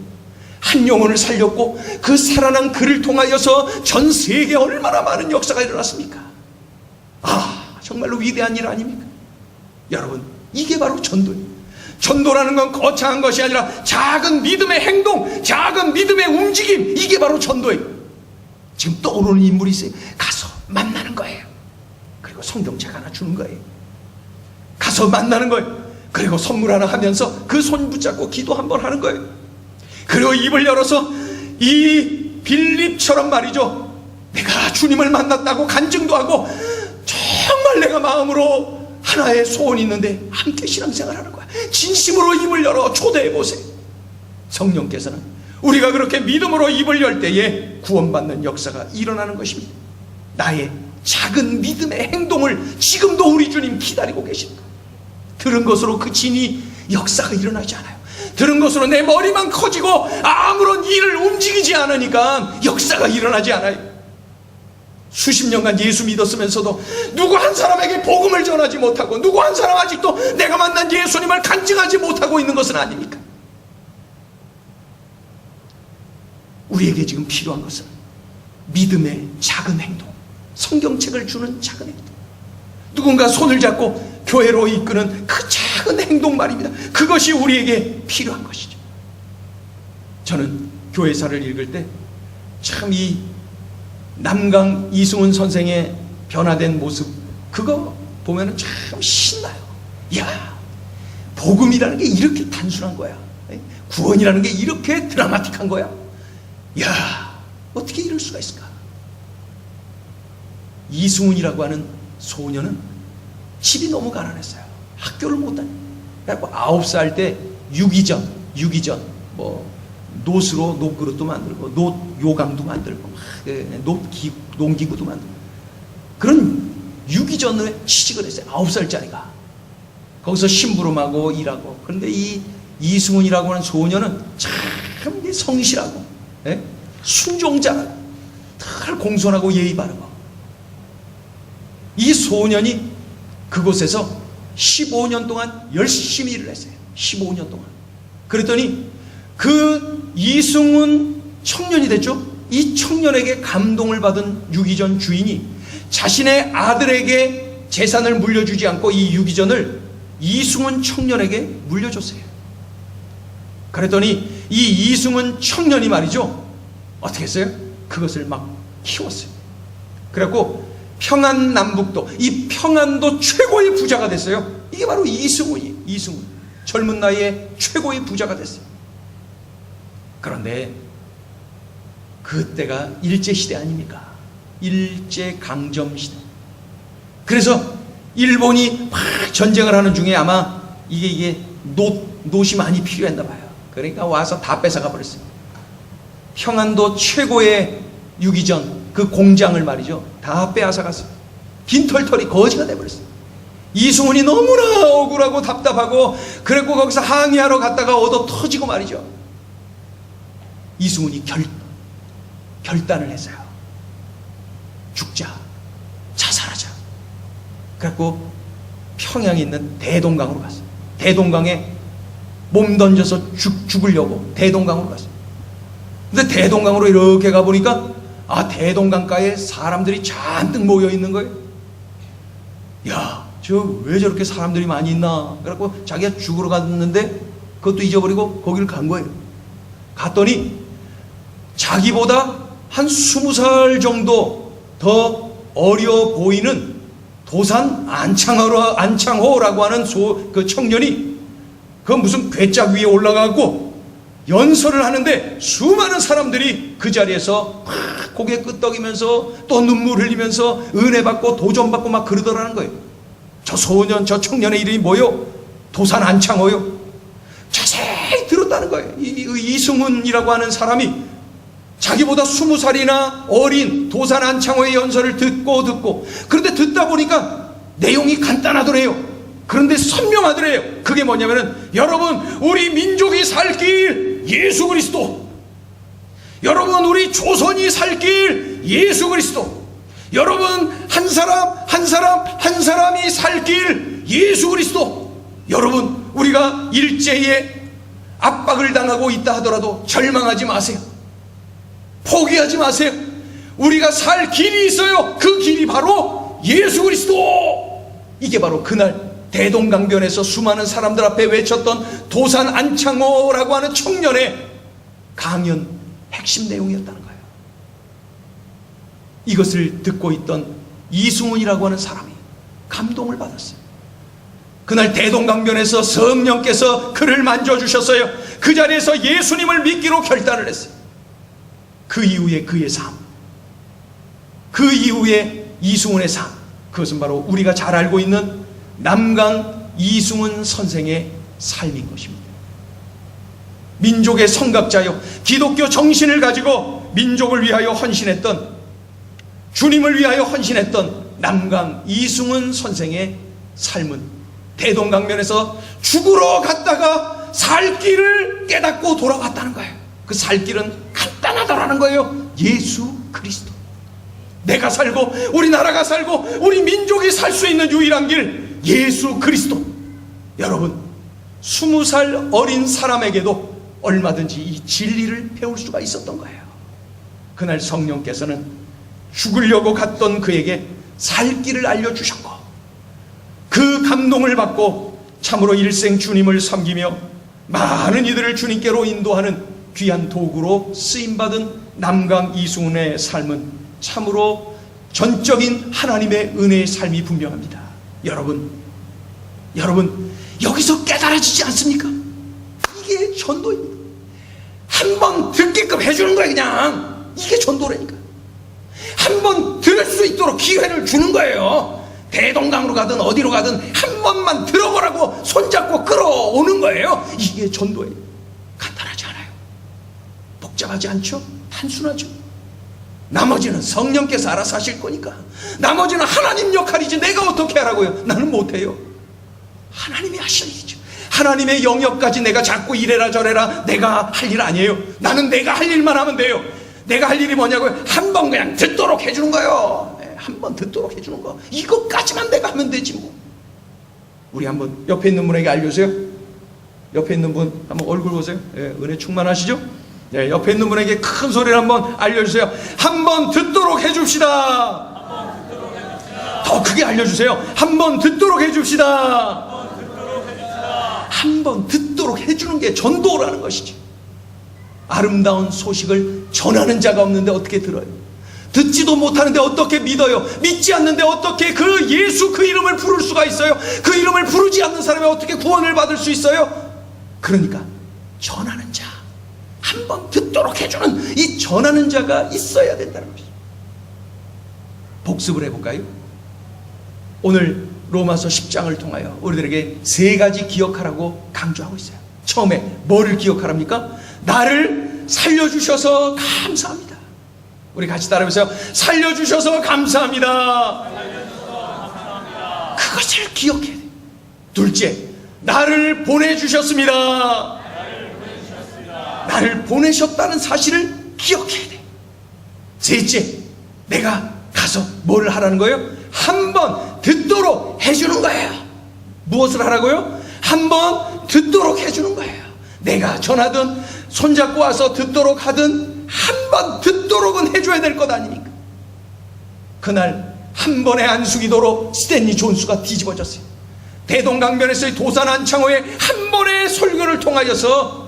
S1: 한 영혼을 살렸고 그 살아난 그를 통하여서 전 세계에 얼마나 많은 역사가 일어났습니까? 정말로 위대한 일 아닙니까? 여러분, 이게 바로 전도예요. 전도라는 건 거창한 것이 아니라 작은 믿음의 행동, 작은 믿음의 움직임, 이게 바로 전도예요. 지금 떠오르는 인물이 있어요. 가서 만나는 거예요. 그리고 성경책 하나 주는 거예요. 가서 만나는 거예요. 그리고 선물 하나 하면서 그 손 붙잡고 기도 한번 하는 거예요. 그리고 입을 열어서 이 빌립처럼 말이죠, 내가 주님을 만났다고 간증도 하고 정말 내가 마음으로 하나의 소원이 있는데 함께 신앙생활 하는 거야. 진심으로 입을 열어 초대해 보세요. 성령께서는 우리가 그렇게 믿음으로 입을 열 때에 구원받는 역사가 일어나는 것입니다. 나의 작은 믿음의 행동을 지금도 우리 주님 기다리고 계십니다. 들은 것으로 그치니 역사가 일어나지 않아요. 들은 것으로 내 머리만 커지고 아무런 일을 움직이지 않으니까 역사가 일어나지 않아요. 수십 년간 예수 믿었으면서도 누구 한 사람에게 복음을 전하지 못하고 누구 한 사람 아직도 내가 만난 예수님을 간증하지 못하고 있는 것은 아닙니까? 우리에게 지금 필요한 것은 믿음의 작은 행동, 성경책을 주는 작은 행동, 누군가 손을 잡고 교회로 이끄는 그 작은 행동 말입니다. 그것이 우리에게 필요한 것이죠. 저는 교회사를 읽을 때 참 이 남강 이승훈 선생의 변화된 모습, 그거 보면은 참 신나요. 복음이라는 게 이렇게 단순한 거야. 구원이라는 게 이렇게 드라마틱한 거야. 어떻게 이럴 수가 있을까? 이승훈이라고 하는 소녀는 집이 너무 가난했어요. 학교를 못 다녀. 그래갖고 9살 때 유기전, 놋으로 놋그릇도 만들고 놋 요강도 만들고 농기구도 만들고 그런 유기전에 취직을 했어요. 9살짜리가 거기서 심부름하고 일하고. 그런데 이 이승훈이라고 하는 소녀는 참 성실하고 순종자라고 늘 공손하고 예의 바르고. 이 소년이 그곳에서 15년 동안 열심히 일을 했어요. 15년 동안. 그랬더니 그 이승훈 청년이 됐죠. 이 청년에게 감동을 받은 유기전 주인이 자신의 아들에게 재산을 물려주지 않고 이 유기전을 이승훈 청년에게 물려줬어요. 그랬더니 이 이승훈 청년이 말이죠, 어떻게 했어요? 그것을 막 키웠어요. 그래갖고 평안남북도, 이 평안도 최고의 부자가 됐어요. 이게 바로 이승훈이, 젊은 나이에 최고의 부자가 됐어요. 그런데 그때가 일제시대 아닙니까? 일제강점시대. 그래서 일본이 막 전쟁을 하는 중에 아마 이게 노시 많이 필요했나 봐요. 그러니까 와서 다 뺏어가 버렸어요. 평안도 최고의 유기전 그 공장을 말이죠, 다 빼앗아 갔어요. 빈털털이 거지가 돼버렸어요. 이승훈이 너무나 억울하고 답답하고 그랬고 거기서 항의하러 갔다가 얻어 터지고 말이죠. 이승훈이 결단을 했어요. 죽자, 자살하자. 그래갖고 평양에 있는 대동강으로 갔어요. 대동강에 몸 던져서 죽으려고 대동강으로 갔어요. 근데 대동강으로 이렇게 가보니까 대동강가에 사람들이 잔뜩 모여 있는 거예요. 야, 저 왜 저렇게 사람들이 많이 있나? 그래갖고 자기가 죽으러 갔는데 그것도 잊어버리고 거기를 간 거예요. 갔더니 자기보다 한 20살 정도 더 어려 보이는 도산 안창호라고 하는 그 청년이 그 무슨 괴짝 위에 올라가고 연설을 하는데 수많은 사람들이 그 자리에서 막 고개 끄덕이면서 또 눈물 흘리면서 은혜 받고 도전 받고 막 그러더라는 거예요. 저 소년, 저 청년의 이름이 뭐요? 도산 안창호요. 자세히 들었다는 거예요. 이승훈이라고 하는 사람이 자기보다 20살이나 어린 도산 안창호의 연설을 듣고 그런데 듣다 보니까 내용이 간단하더래요. 그런데 선명하더래요. 그게 뭐냐면은 여러분, 우리 민족이 살 길 예수 그리스도, 여러분 우리 조선이 살 길 예수 그리스도, 여러분 한 사람이 살 길 예수 그리스도. 여러분, 우리가 일제에 압박을 당하고 있다 하더라도 절망하지 마세요. 포기하지 마세요. 우리가 살 길이 있어요. 그 길이 바로 예수 그리스도. 이게 바로 그날 대동강변에서 수많은 사람들 앞에 외쳤던 도산 안창호라고 하는 청년의 강연 핵심 내용이었다는 거예요. 이것을 듣고 있던 이승훈이라고 하는 사람이 감동을 받았어요. 그날 대동강변에서 성령께서 그를 만져주셨어요. 그 자리에서 예수님을 믿기로 결단을 했어요. 그 이후에 그의 삶, 그 이후에 이승훈의 삶, 그것은 바로 우리가 잘 알고 있는 남강 이승훈 선생의 삶인 것입니다. 민족의 성각자요, 기독교 정신을 가지고 민족을 위하여 헌신했던, 주님을 위하여 헌신했던 남강 이승훈 선생의 삶은 대동강변에서 죽으러 갔다가 살 길을 깨닫고 돌아왔다는 거예요. 그 살 길은 간단하다라는 거예요. 예수 그리스도. 내가 살고 우리나라가 살고 우리 민족이 살 수 있는 유일한 길, 예수 그리스도. 여러분, 20살 어린 사람에게도 얼마든지 이 진리를 배울 수가 있었던 거예요. 그날 성령께서는 죽으려고 갔던 그에게 살 길을 알려주셨고, 그 감동을 받고 참으로 일생 주님을 섬기며 많은 이들을 주님께로 인도하는 귀한 도구로 쓰임받은 남강 이승훈의 삶은 참으로 전적인 하나님의 은혜의 삶이 분명합니다. 여러분, 여기서 깨달아지지 않습니까? 이게 전도입니다. 한번 듣게끔 해주는 거예요. 그냥 이게 전도라니까. 한번 들을 수 있도록 기회를 주는 거예요. 대동강으로 가든 어디로 가든 한 번만 들어보라고 손잡고 끌어오는 거예요. 이게 전도예요. 간단하지 않아요. 복잡하지 않죠? 단순하죠. 나머지는 성령께서 알아서 하실 거니까. 나머지는 하나님 역할이지 내가 어떻게 하라고요? 나는 못해요. 하나님이 하실 일이죠. 하나님의 영역까지 내가 자꾸 이래라 저래라 내가 할 일 아니에요. 나는 내가 할 일만 하면 돼요. 내가 할 일이 뭐냐고요? 한 번 그냥 듣도록 해주는 거예요. 한 번 듣도록 해주는 거, 이것까지만 내가 하면 되지 뭐. 우리 한번 옆에 있는 분에게 알려주세요. 옆에 있는 분 한번 얼굴 보세요. 예, 은혜 충만하시죠? 예, 옆에 있는 분에게 큰 소리를 한번 알려주세요. 한번 듣도록 해줍시다. 더 크게 알려주세요. 한번 듣도록 해줍시다. 한번 듣도록 해주는 게 전도라는 것이지. 아름다운 소식을 전하는 자가 없는데 어떻게 들어요? 듣지도 못하는데 어떻게 믿어요? 믿지 않는데 어떻게 그 예수 그 이름을 부를 수가 있어요? 그 이름을 부르지 않는 사람이 어떻게 구원을 받을 수 있어요? 그러니까 전하는 자, 한 번 듣도록 해주는 이 전하는 자가 있어야 된다는 것이죠. 복습을 해볼까요? 오늘 로마서 10장을 통하여 우리들에게 세 가지 기억하라고 강조하고 있어요. 처음에 뭐를 기억하랍니까? 나를 살려주셔서 감사합니다. 우리 같이 따라해보세요. 살려주셔서 감사합니다. 그것을 기억해야 돼요. 둘째, 나를 보내주셨습니다. 나를 보내셨다는 사실을 기억해야 돼. 셋째, 내가 가서 뭘 하라는 거예요? 한 번 듣도록 해주는 거예요. 무엇을 하라고요? 한 번 듣도록 해주는 거예요. 내가 전하든 손잡고 와서 듣도록 하든 한 번 듣도록은 해줘야 될 것 아닙니까? 그날 한 번의 안수기도로 스탠리 존스가 뒤집어졌어요. 대동강변에서의 도산안창호의 한 번의 설교를 통하여서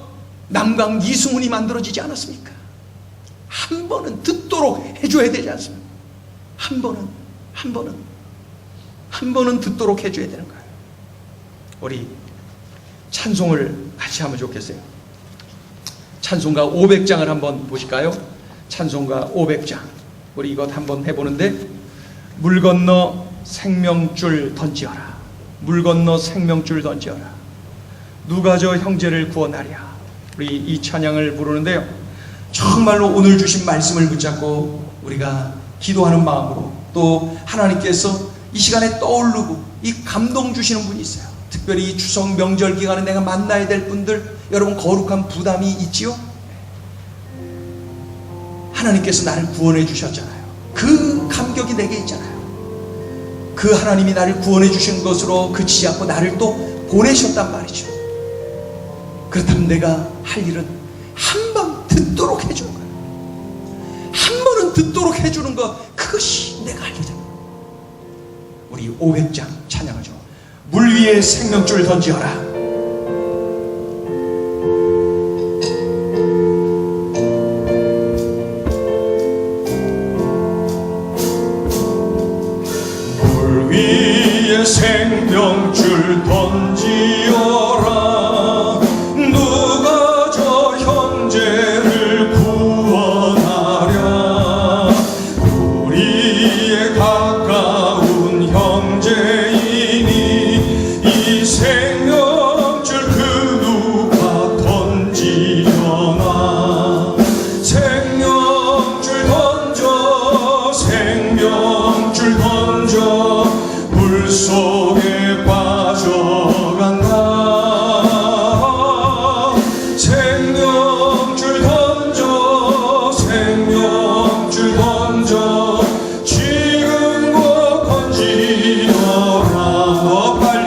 S1: 남강 이승훈이 만들어지지 않았습니까? 한 번은 듣도록 해줘야 되지 않습니까? 한 번은 듣도록 해줘야 되는 거예요. 우리 찬송을 같이 하면 좋겠어요. 찬송가 500장을 한번 보실까요? 찬송가 500장. 우리 이것 한번 해보는데, 물 건너 생명줄 던지어라. 물 건너 생명줄 던지어라. 누가 저 형제를 구원하랴. 우리 이 찬양을 부르는데요, 정말로 오늘 주신 말씀을 붙잡고 우리가 기도하는 마음으로, 또 하나님께서 이 시간에 떠오르고 이 감동 주시는 분이 있어요. 특별히 이 추석 명절 기간에 내가 만나야 될 분들, 여러분 거룩한 부담이 있지요? 하나님께서 나를 구원해 주셨잖아요. 그 감격이 내게 있잖아요. 그 하나님이 나를 구원해 주신 것으로 그치지 않고 나를 또 보내셨단 말이죠. 그렇다면 내가 할 일은 한 번 듣도록 해주는 거예요. 한 번은 듣도록 해주는 것, 그것이 내가 할 일이다. 우리 500장 찬양하죠. 물 위에 생명줄 던지어라. 물 위에 생명줄 던지어라. 누가 저 형제를 구원하랴. 우리의 가까운 형제이니 이 생명줄 그 누가 던지려나. 생명줄 던져, 생명줄 던져, 물속에 빠져간다. 생명줄 던져, 생명줄 던져, 지금 곧 던지어라. 너 빨리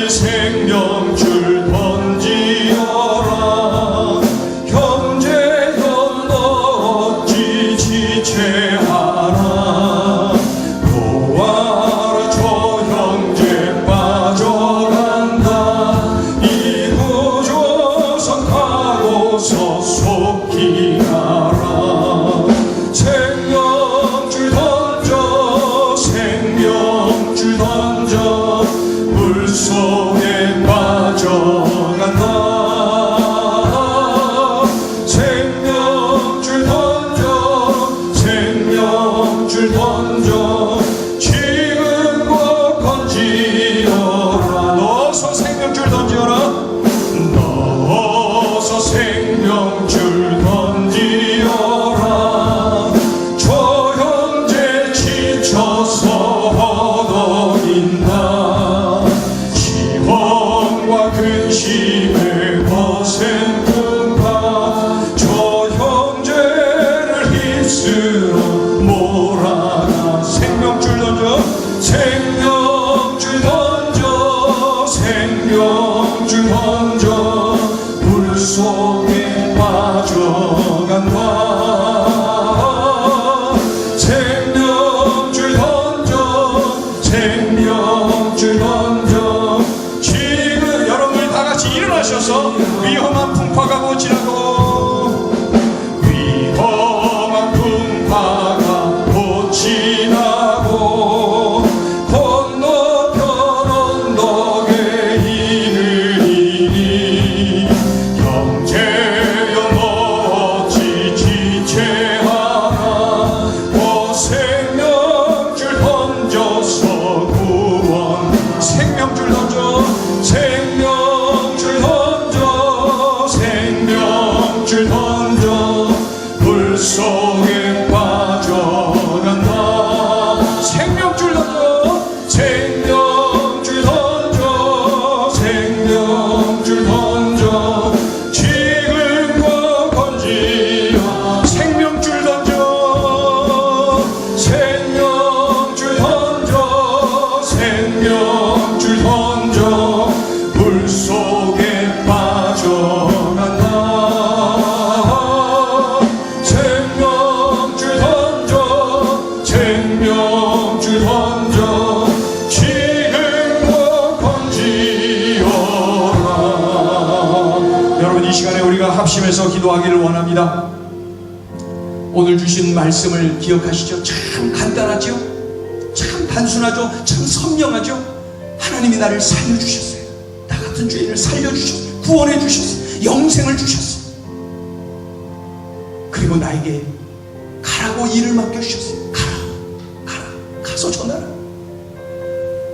S1: 생명줄 던지어라. 형제 형 너 어찌 지체하나. 생명줄 던져 지금과 건지어라. 여러분, 이 시간에 우리가 합심해서 기도하기를 원합니다. 오늘 주신 말씀을 기억하시죠? 참 간단하죠? 참 단순하죠? 참 선명하죠? 하나님이 나를 살려주셨어요. 나 같은 죄인을 살려주셨어요. 구원해 주셨어요. 영생을 주셨어요. 그리고 나에게 가라고 일을 맡겨주셨어요. 가서 전하라.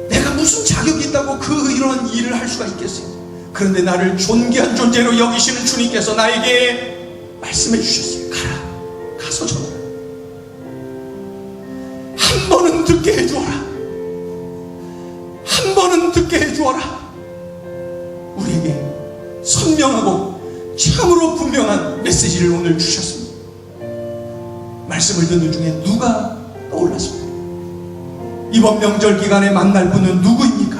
S1: 내가 무슨 자격이 있다고 이런 일을 할 수가 있겠어요? 그런데 나를 존귀한 존재로 여기시는 주님께서 나에게 말씀해 주셨어요. 가서 전하라. 한 번은 듣게 해주어라. 한 번은 듣게 해주어라. 우리에게 선명하고 참으로 분명한 메시지를 오늘 주셨습니다. 말씀을 듣는 중에 누가 떠올랐습니까? 이번 명절 기간에 만날 분은 누구입니까?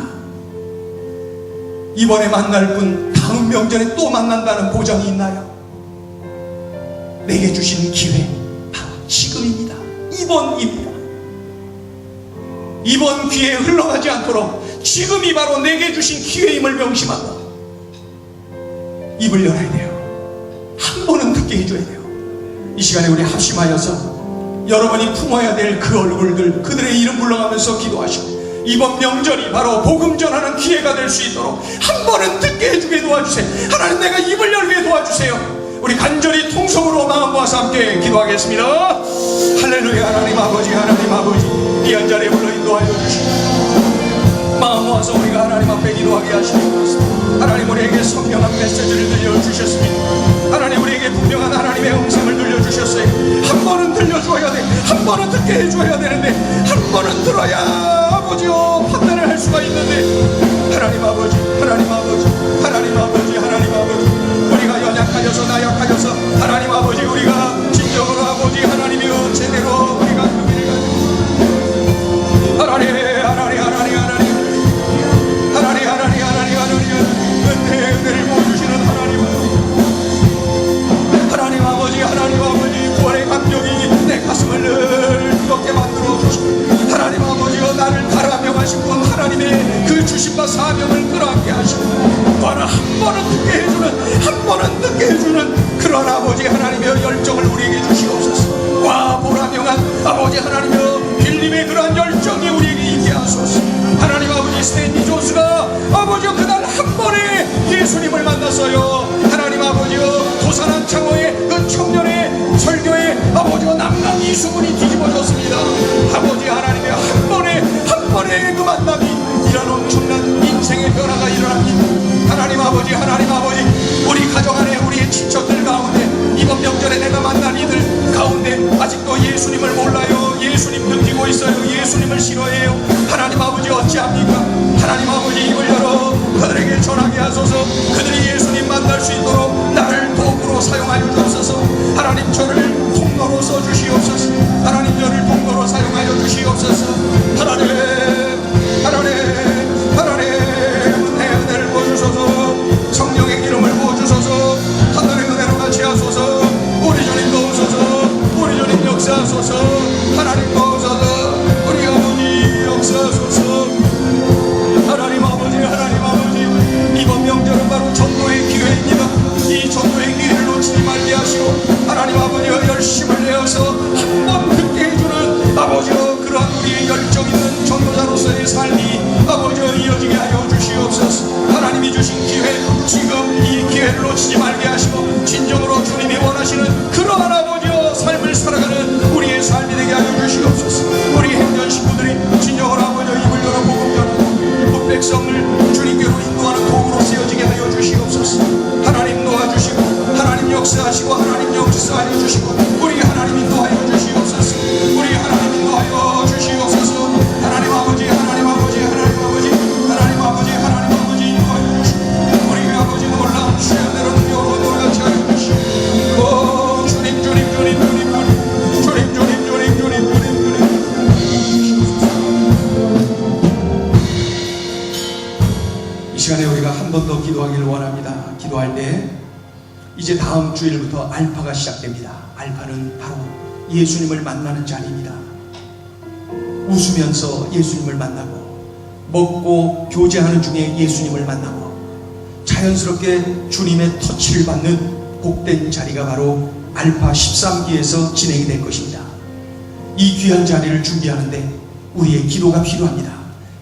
S1: 이번에 만날 분 다음 명절에 또 만난다는 보장이 있나요? 내게 주신 기회 바로 지금입니다. 이번입니다. 이번 기회에 흘러가지 않도록 지금이 바로 내게 주신 기회임을 명심하고 입을 열어야 돼요. 한 번은 듣게 해줘야 돼요. 이 시간에 우리 합심하여서 여러분이 품어야 될 그 얼굴들, 그들의 이름 불러가면서 기도하시고 이번 명절이 바로 복음 전하는 기회가 될 수 있도록 한 번은 듣게 해주게 도와주세요. 하나님, 내가 입을 열게 도와주세요. 우리 간절히 통성으로 마음 모아서 함께 기도하겠습니다. 할렐루야. 하나님 아버지, 하나님 아버지, 귀한 자리에 불러 인도하여 주시고 마음 모아서 우리가 하나님 앞에 기도하게 하시는 것입니다. 하나님, 우리에게 선명한 메시지를 들려주셨습니다. 하나님, 우리에게 분명한 하나님의 음성을 들려주셨어요. 한 번은 들려줘야 돼. 한 번은 듣게 해줘야 되는데 한 번은 들어야 아버지요 판단을 할 수가 있는데 하나님 아버지, 하나님 아버지, 하나님 아버지, 하나님 아버지, 우리가 연약하여서 나약하여서 하나님 아버지, 우리가 진정으로 아버지 하나님이여 제대로 우리가 의미를 가지고 하나님, 하나님, 하나님, 하나님, 하나님, 하나님, 하나님, 하나님, 은혜를 보여주시는 하나님, 하나님 아버지, 하나님 아버지, 구원의 감격이 내 가슴을 늘 뜨겁게 만들어 주시고 하나님 아버지여 나를 가라명하신 분 하나님의 그 주신 바 사명을 끌어안게 하시고 또한 한 번은 듣게 해주는, 한 번은 듣게 해주는 그런 아버지 하나님의 열정을 우리에게 주시옵소서. 와 보라명한 아버지 하나님의 빌림의 그러한 열정이 우리에게 있게 하소서. 하나님 아버지, 스탠리 존스가 아버지여 그날 한 번에 예수님을 만났어요. 하나님 아버지여 도산한 창호의 그 청년의 설교에 아버지여 남남 이수문이 뒤집어졌습니다. 아버지 하나님의 한 번의 그 만남이 이런 엄청난 인생의 변화가 일어납니다. 하나님 아버지, 하나님 아버지, 우리 가정 안에 우리의 친척들 가운데 이번 명절에 내가 만난 이들 가운데 아직도 예수님을 몰라요. 예수님 느끼고 있어요. 예수님을 싫어해요. 하나님 아버지 어찌합니까? 하나님 아버지, 입을 열어 그들에게 전하게 하소서. 그들이 예수님 만날 수 있도록 나를 도구로 사용하여 주옵소서. 하나님, 저를 통로로 써주시옵소서. 하나님, 저를 통로로 사용하여 주시옵소서. 하나님, 하나님, 하나님, 은혜를 부어주소서. 성령의 기름을 부어주소서. 하늘의 은혜로 같이 하소서. 우리 주님 도우소서. 우리 주님 역사하소서. 하나님 도우소서. 우리 아버지 역사하소서. 하나님 아버지, 하나님 아버지, 이번 명절은 바로 전도의 기회입니다. 이 전도의 기회를 놓치지 말게 하시고 하나님 아버지가 열심을 내어서 한 번 듣게 해주는 아버지여 그러한 우리의 열정 있는 전도자로서의 삶이 아버지여 이어지게 하여 주시옵소서. 하나님이 주신 기회, 지금 이 기회를 놓치지 말게 하시고 진정으로 주님이 원하시는 그러한 아버지여 삶을 살아가는 우리의 삶이 되게 하여 주시옵소서. 우리 행전 식구들이 진정으로 아버지여 입을 열어 복음 전하고 백성을 주님께로 인도하는 도구로 쓰여지게 하여 주시옵소서. 하나님 도와주시고 하나님 역사하시고 하나님 역사하여 주시고 우리 하나님 인도하여 주시옵소서. 우리 하나님 인도하여 주시옵소서. 하나님 아버지, 하나님 아버지, 하나님 아버지, 하나님 아버지, 하나님 아버지 인도하여 주시고 우리 아버지 놀라운 주야대로 능력으로 놀라게 하여 주시고 주님, 주님, 주님, 주님, 주님, 주님, 주님, 주님, 주님, 주님. 이 시간에 우리가 한 번 더 기도하기를 원합니다. 기도할 때 이제 다음 주일부터 알파가 시작됩니다. 알파는 바로 예수님을 만나는 자리입니다. 웃으면서 예수님을 만나고 먹고 교제하는 중에 예수님을 만나고 자연스럽게 주님의 터치를 받는 복된 자리가 바로 알파 13기에서 진행이 될 것입니다. 이 귀한 자리를 준비하는데 우리의 기도가 필요합니다.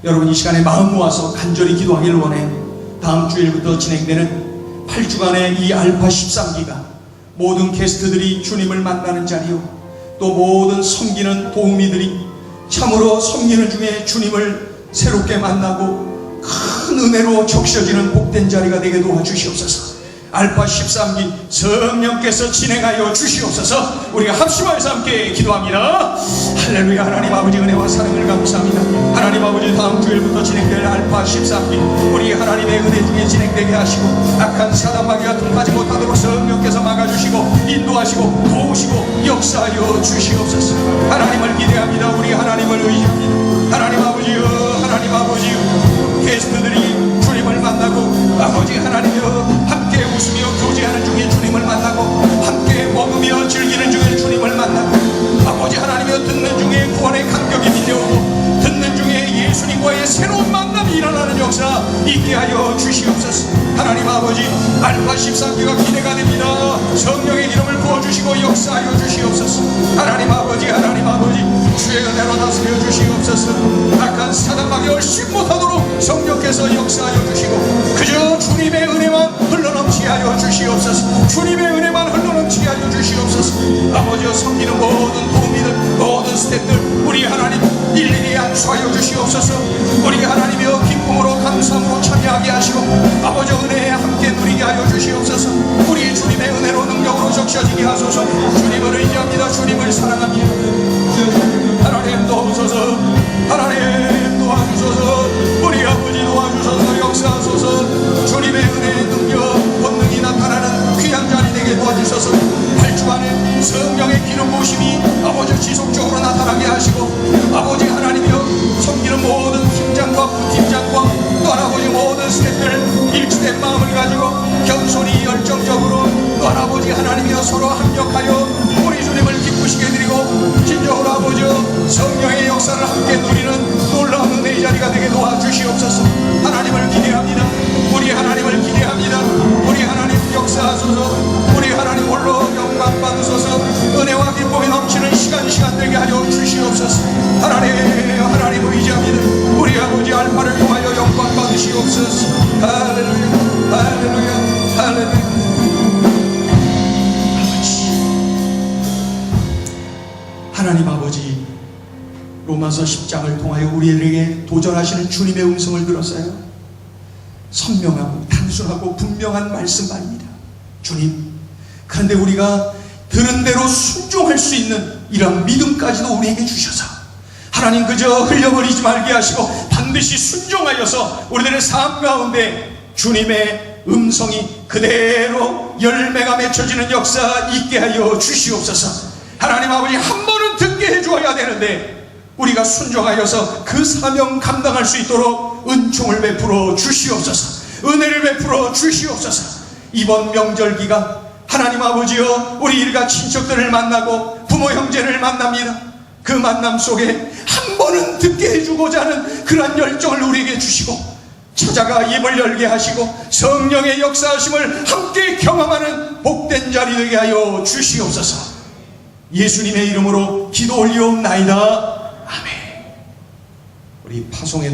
S1: 여러분 이 시간에 마음 모아서 간절히 기도하기를 원해요. 다음 주일부터 진행되는 8주간의 이 알파 13기가 모든 게스트들이 주님을 만나는 자리요, 또 모든 섬기는 도우미들이 참으로 섬기는 중에 주님을 새롭게 만나고 큰 은혜로 적셔지는 복된 자리가 되게 도와주시옵소서. 알파 13기 성령께서 진행하여 주시옵소서. 우리가 합심하여서 함께 기도합니다. 할렐루야. 하나님 아버지 은혜와 사랑을 감사합니다. 하나님 아버지 다음 주일부터 진행될 알파 13기 우리 하나님의 은혜 중에 진행되게 하시고 악한 사단마귀가 통하지 못하도록 성령께서 막아주시고 인도하시고 도우시고 역사하여 주시옵소서. 하나님을 기대합니다. 우리 하나님을 의지합니다. 하나님 아버지여, 하나님 아버지여, 게스트들이 주님을 만나고 아버지 하나님여 함께 웃으며 교제하는 중에 주님을 만나고 함께 먹으며 즐기는 중에 주님을 만나고 아버지 하나님여 듣는 중에 구원의 감격이 밀려오고 듣는 중에 예수님과의 새로운 만남이 일어나는 역사 있게 하여 주시옵소서. 하나님 아버지 알파 13기가 기대가 됩니다. 성령의 기름을 부어주시고 역사하여 주시옵소서. 하나님 아버지, 하나님 아버지 주의 은혜로 다스려 주시옵소서. 악한 사단마귀 얼씬 못하도록 성령께서 역사하여 주시고 그저 주님의 은혜만 흘러넘치게 하여 주시옵소서. 주님의 은혜만 흘러넘치게 하여 주시옵소서. 아버지여 섬기는 모든 도우미들 모든 스태프들 우리 하나님 일일이 안수하여 주시옵소서. 우리 하나님이여 기쁨으로 감사함으로 참여하게 하시고 아버지 은혜에 함께 누리게 하여 주시옵소서. 우리 주님의 은혜로 능력으로 적셔지게 하소서. 주님을 의지합니다. 주님을 사랑합니다. 하나님 도우소서. 하나님 도와주소서. 우리 아버지 도와주소서. 역사하소서. 주님의 은혜의 능력 권능이 나타나는 귀한 자리 되게 도와주소서. 8주간의 성령의 기름 부으심이 아버지 지속적으로 나타나게 하시고 아버지 하나님이여 섬기는 모든 팀장과 부팀장과 또 아버지 모든 스태프들 일치된 마음을 가지고 겸손히 열정적으로 또 아버지 하나님이여 서로 합력하여 우리 주님을 기쁘시게 드리고 진정으로 아버지여 성령의 역사를 함께 누리는 놀라운 은혜의 자리가 되게 도와주시옵소서. 하나님을 기대합니다. 우리 하나님을 기대합니다. 우리 하나님 역사하소서. 우리 하나님 홀로 영광 받으소서. 은혜와 기쁨이 넘치는 시간 되게 하여 주시옵소서. 하나님 의지합니다. 우리 아버지 알파를 통하여 영광 받으시옵소서. 할렐루야, 할렐루야, 할렐루야. 하나님 아버지, 로마서 10장을 통하여 우리에게 도전하시는 주님의 음성을 들었어요. 선명하고 단순하고 분명한 말씀 말입니다. 주님, 그런데 우리가 들은 대로 순종할 수 있는 이런 믿음까지도 우리에게 주셔서 하나님 그저 흘려버리지 말게 하시고 반드시 순종하여서 우리들의 삶 가운데 주님의 음성이 그대로 열매가 맺혀지는 역사 있게 하여 주시옵소서. 하나님 아버지 한 번은 듣게 해주어야 되는데 우리가 순종하여서 그 사명 감당할 수 있도록 은총을 베풀어 주시옵소서. 은혜를 베풀어 주시옵소서. 이번 명절기가 하나님 아버지여 우리 일가 친척들을 만나고 부모 형제를 만납니다. 그 만남 속에 한 번은 듣게 해주고자 하는 그러한 열정을 우리에게 주시고 찾아가 입을 열게 하시고 성령의 역사하심을 함께 경험하는 복된 자리 되게 하여 주시옵소서. 예수님의 이름으로 기도 올리옵나이다. 아멘. 우리 파송의